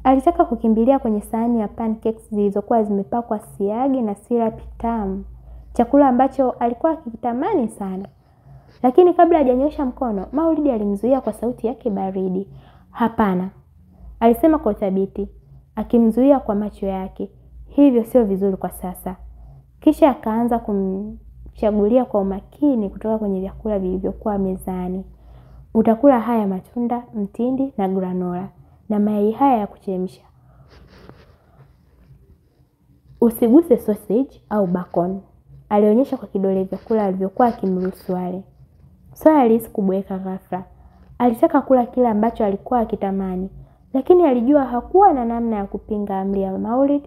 Alitaka kukimbilia kwenye sahani ya pancakes zilizokuwa zimepakwa siagi na syrup tamu, chakula ambacho alikuwa akitamani sana. Lakini kabla hajanyosha mkono, Maulid alimzuia kwa sauti yake baridi. "Hapana," alisema kwa uthabiti, akimzuia kwa macho yake. "Hivyo sio vizuri kwa sasa." Kisha akaanza kumchagulia kwa umakini kutoka kwenye vyakula vilivyokuwa mezani. "Utakula haya matunda, mtindi na granola, na mayai haya ya kuchemsha. Usiguse sausage au bacon." Alionyesha kwa kidole vyakula alivyokuwa akimruhusu wale. Soya alihisi kubweka ghafla. Alitaka kula kile ambacho alikuwa akitamani, lakini alijua hakuwa na namna ya kupinga amri ya Maulid.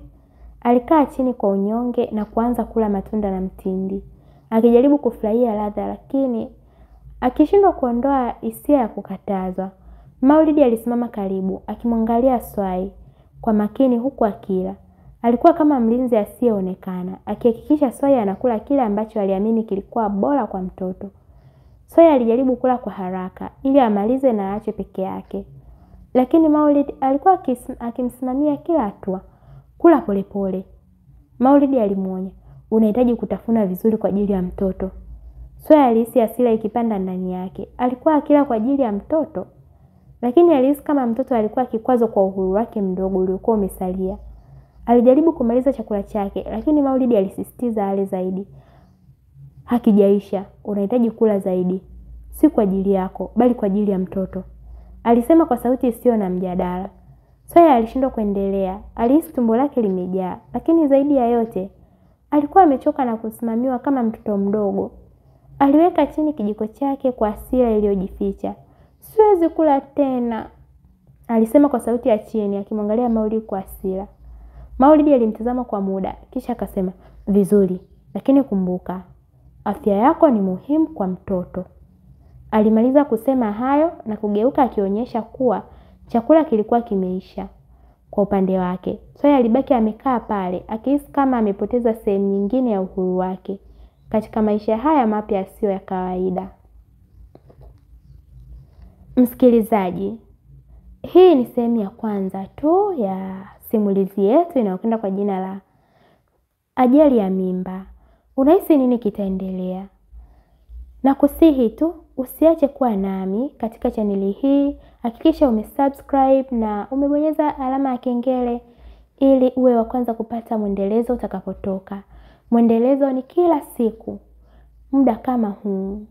Alikaa chini kwa unyonge na kuanza kula matunda na mtindi, akijaribu kufurahia ladha lakini akishindwa kuondoa hisia ya kukatazwa. Maulid alisimama karibu, akimwangalia Swai kwa makini huku akila. Alikuwa kama mlinzi asiyeonekana, akihakikisha Swai anakula kile ambacho aliamini kilikuwa bora kwa mtoto. Swai alijaribu kula kwa haraka ili amalize na aache peke yake, lakini Maulid alikuwa akimsimamia kila hatua. "Kula polepole," Maulid alimuonya. "Unahitaji kutafuna vizuri kwa ajili ya mtoto." Swai alihisi hasira ikipanda ndani yake. Alikuwa akila kwa ajili ya mtoto, lakini alihisi kama mtoto alikuwa kikwazo kwa uhuru wake mdogo uliokuwa umesalia. Alijaribu kumaliza chakula chake, lakini Maulid alisisitiza ale zaidi. "Hakijaisha, unahitaji kula zaidi. Si kwa ajili yako, bali kwa ajili ya mtoto," alisema kwa sauti isiyo na mjadala. Swai alishindwa kuendelea. Alihisi tumbo lake limejaa, lakini zaidi ya yote alikuwa amechoka na kusimamiwa kama mtoto mdogo. Aliweka chini kijiko chake kwa hasira iliyojificha. "Siwezi kula tena," alisema kwa sauti ya chini, akimwangalia Maulid kwa hasira. Maulid alimtazama kwa muda, kisha akasema, "Vizuri, lakini kumbuka, afya yako ni muhimu kwa mtoto." Alimaliza kusema hayo na kugeuka akionyesha kuwa chakula kilikuwa kimeisha. Kwa upande wake, Swai alibaki amekaa pale, akihisi kama amepoteza sehemu nyingine ya uhuru wake katika maisha haya mapya yasiyo ya kawaida. Msikilizaji, hii ni sehemu ya kwanza tu ya simulizi yetu inayokwenda kwa jina la Ajali ya Mimba. Unahisi nini kitaendelea? Na kusihi tu usiache kuwa nami katika chaneli hii. Hakikisha umesubscribe na umebonyeza alama ya kengele ili uwe wa kwanza kupata mwendelezo utakapotoka. Mwendelezo ni kila siku muda kama huu.